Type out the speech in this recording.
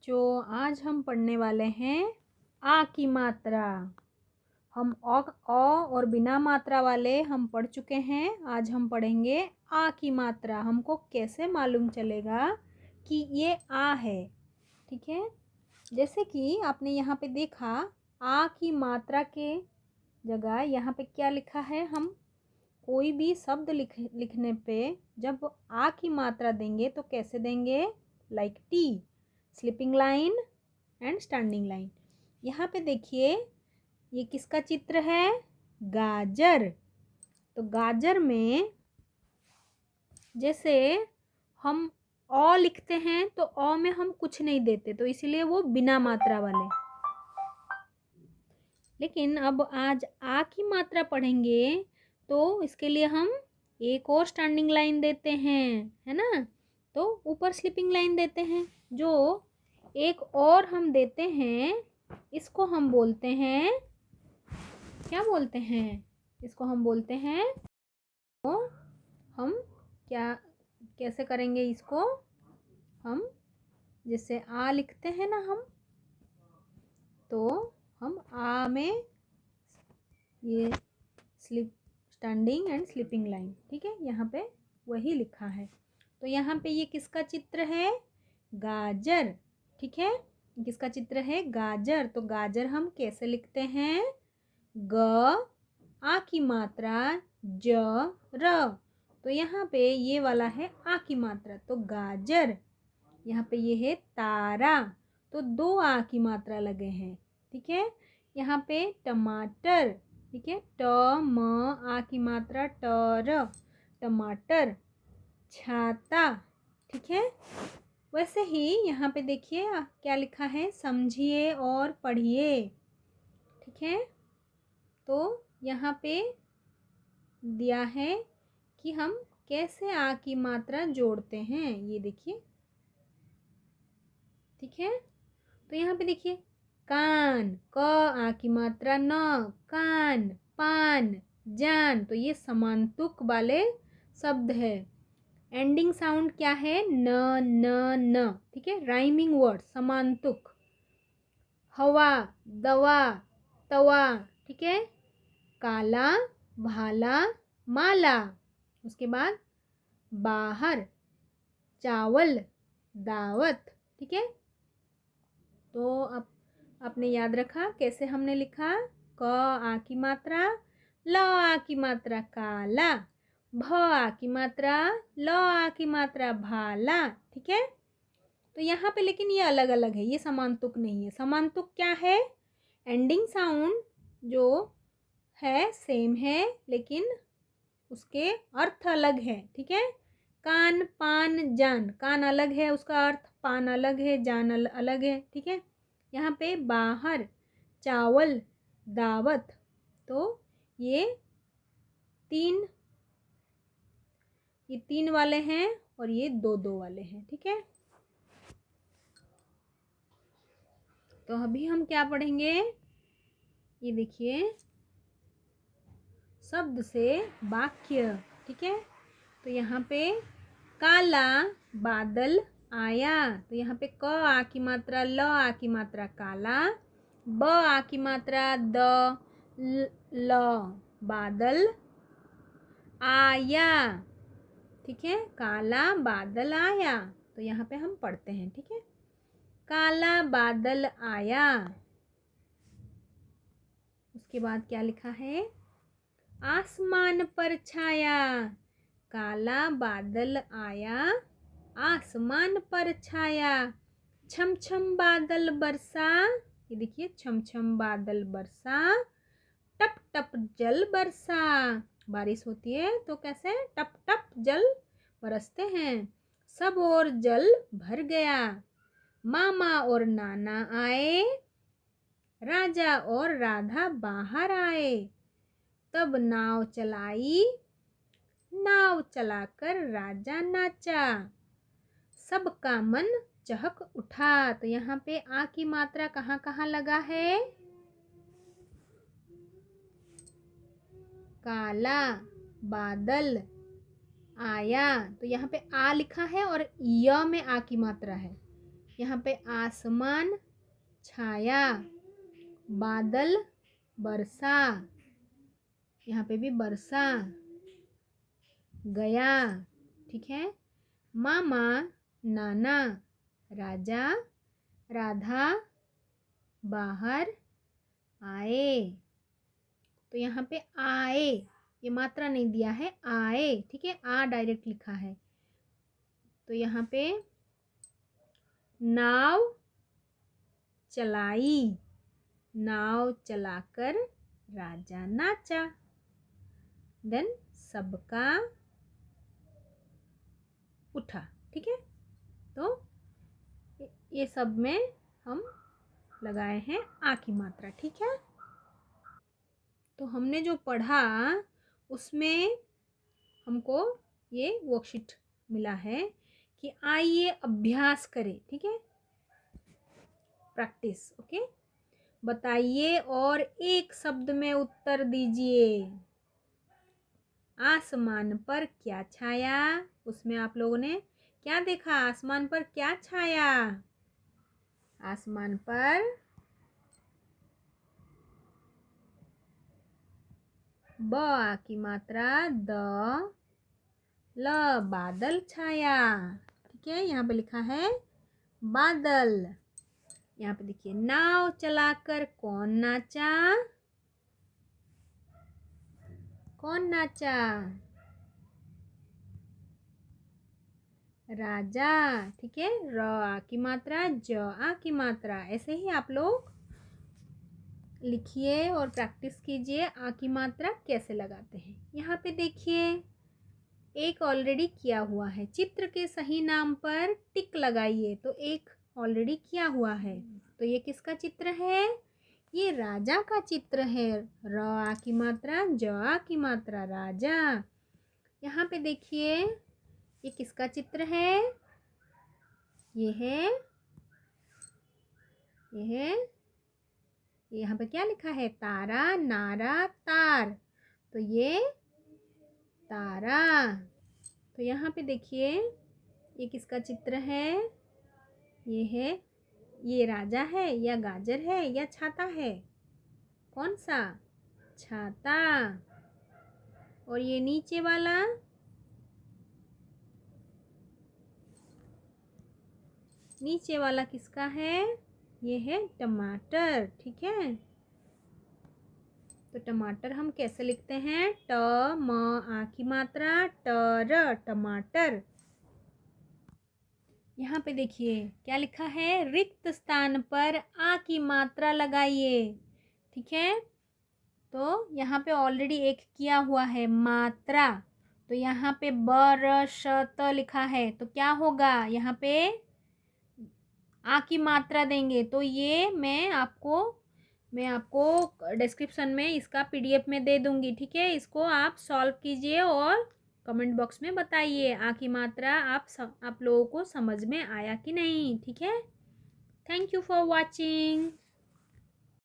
बच्चों, आज हम पढ़ने वाले हैं आ की मात्रा। हम अ और बिना मात्रा वाले हम पढ़ चुके हैं। आज हम पढ़ेंगे आ की मात्रा। हमको कैसे मालूम चलेगा कि ये आ है। ठीक है, जैसे कि आपने यहाँ पे देखा, आ की मात्रा के जगह यहाँ पे क्या लिखा है। हम कोई भी शब्द लिखने पे जब आ की मात्रा देंगे तो कैसे देंगे, like T, sleeping line and standing line. यहाँ पे देखिए, ये किसका चित्र है, गाजर। तो गाजर में जैसे हम अ लिखते हैं तो अ में हम कुछ नहीं देते, तो इसीलिए वो बिना मात्रा वाले। लेकिन अब आज आ की मात्रा पढ़ेंगे तो इसके लिए हम एक और स्टैंडिंग लाइन देते हैं, है ना। तो ऊपर स्लीपिंग लाइन देते हैं। जो एक और हम देते हैं इसको हम बोलते हैं, क्या बोलते हैं, इसको हम बोलते हैं, तो हम क्या कैसे करेंगे इसको, हम जैसे आ लिखते हैं ना हम, तो हम आ में ये स्टैंडिंग एंड स्लीपिंग लाइन, ठीक है, यहाँ पे वही लिखा है। तो यहाँ पे ये किसका चित्र है, गाजर। ठीक है, किसका चित्र है, गाजर। तो गाजर हम कैसे लिखते हैं, ग, आ की मात्रा ज र। तो यहाँ पे ये वाला है आ की मात्रा, तो गाजर। यहाँ पे ये है तारा, तो दो आ की मात्रा लगे हैं। ठीक है, यहाँ पे टमाटर, ठीक है, ट म आ की मात्रा ट र, टमाटर। छाता, ठीक है। वैसे ही यहाँ पे देखिए क्या लिखा है, समझिए और पढ़िए। ठीक है, तो यहाँ पे दिया है कि हम कैसे आ की मात्रा जोड़ते हैं, ये देखिए। ठीक है, तो यहाँ पे देखिए, कान, क आ की मात्रा न, कान, पान, जान। तो ये समांतुक वाले शब्द है। एंडिंग साउंड क्या है, न न न। ठीक है, राइमिंग वर्ड, समांतुक। हवा, दवा, तवा। ठीक है, काला, भाला, माला। उसके बाद बाहर, चावल, दावत। ठीक है, तो अब आपने याद रखा कैसे हमने लिखा, क आ की मात्रा, ल आ की मात्रा काला, भ आ की मात्रा, ल आ की मात्रा भाला। ठीक है, तो यहाँ पे लेकिन ये अलग अलग है, ये समांतुक नहीं है। समांतुक क्या है, एंडिंग साउंड जो है सेम है लेकिन उसके अर्थ अलग है। ठीक है, कान, पान, जान, कान अलग है उसका अर्थ, पान अलग है, जान अलग है। ठीक है, यहाँ पे बाहर, चावल, दावत। तो ये तीन वाले हैं और ये दो दो वाले हैं। ठीक है, तो अभी हम क्या पढ़ेंगे, ये देखिए, शब्द से वाक्य। ठीक है, तो यहाँ पे काला बादल आया। तो यहाँ पे क आ की मात्रा, ल आ की मात्रा काला, ब आ की मात्रा द ल, बादल आया। ठीक है, काला बादल आया। तो यहाँ पे हम पढ़ते हैं। ठीक है, काला बादल आया। उसके बाद क्या लिखा है, आसमान पर छाया, काला बादल आया, आसमान पर छाया, छम छम बादल बरसा। ये देखिए, छम छम बादल बरसा, टप टप जल बरसा। बारिश होती है तो कैसे टप टप जल बरसते हैं। सब और जल भर गया, मामा और नाना आए, राजा और राधा बाहर आए। तब नाव चलाई, नाव चलाकर राजा नाचा, सबका मन चहक उठा। तो यहाँ पे आ की मात्रा कहाँ कहाँ लगा है, काला बादल आया। तो यहाँ पे आ लिखा है और य में आ की मात्रा है। यहाँ पे आसमान, छाया, बादल, बरसा, यहाँ पे भी बरसा, गया, ठीक है। मामा, नाना, राजा, राधा, बाहर, आए। तो यहाँ पे आए, ये मात्रा नहीं दिया है, आए, ठीक है, आ डायरेक्ट लिखा है। तो यहाँ पे नाव चलाई, नाव चलाकर राजा नाचा। देन सबका उठा, ठीक है। तो ये सब में हम लगाए हैं आ की मात्रा, ठीक है। तो हमने जो पढ़ा उसमें हमको ये वर्कशीट मिला है कि आइए अभ्यास करें, ठीक है, प्रैक्टिस, ओके। बताइए और एक शब्द में उत्तर दीजिए। आसमान पर क्या छाया? उसमें आप लोगों ने क्या देखा? आसमान पर क्या छाया? आसमान पर ब आ की मात्रा द, ल, बादल छाया, ठीक है। यहाँ पे लिखा है बादल। यहाँ पे देखिए नाव चलाकर कौन नाचा? कौन नाचा? राजा, ठीक है। र आ की मात्रा, ज आ की मात्रा, ऐसे ही आप लोग लिखिए और प्रैक्टिस कीजिए आ की मात्रा कैसे लगाते हैं। यहाँ पे देखिए एक ऑलरेडी किया हुआ है, चित्र के सही नाम पर टिक लगाइए। तो एक ऑलरेडी किया हुआ है, तो ये किसका चित्र है? ये राजा का चित्र है। र आ की मात्रा, ज आ की मात्रा, राजा। यहाँ पे देखिए ये किसका चित्र है? ये है, ये है, यहाँ पे क्या लिखा है? तारा, नारा, तार। तो ये तारा। तो यहाँ पे देखिए ये किसका चित्र है? ये है, ये राजा है या गाजर है या छाता है? कौन सा? छाता। और ये नीचे वाला? नीचे वाला किसका है? ये है टमाटर, ठीक है। तो टमाटर हम कैसे लिखते हैं? ट म आ की मात्रा, टर, टमाटर। यहाँ पे देखिए क्या लिखा है? रिक्त स्थान पर आ की मात्रा लगाइए, ठीक है। तो यहाँ पे ऑलरेडी एक किया हुआ है मात्रा, तो यहाँ पे ब र श त लिखा है, तो क्या होगा? यहाँ पे आ की मात्रा देंगे। तो ये मैं आपको डिस्क्रिप्शन में इसका पीडीएफ में दे दूंगी, ठीक है। इसको आप सॉल्व कीजिए और कमेंट बॉक्स में बताइए आ की मात्रा आप लोगों को समझ में आया कि नहीं, ठीक है। Thank you for watching.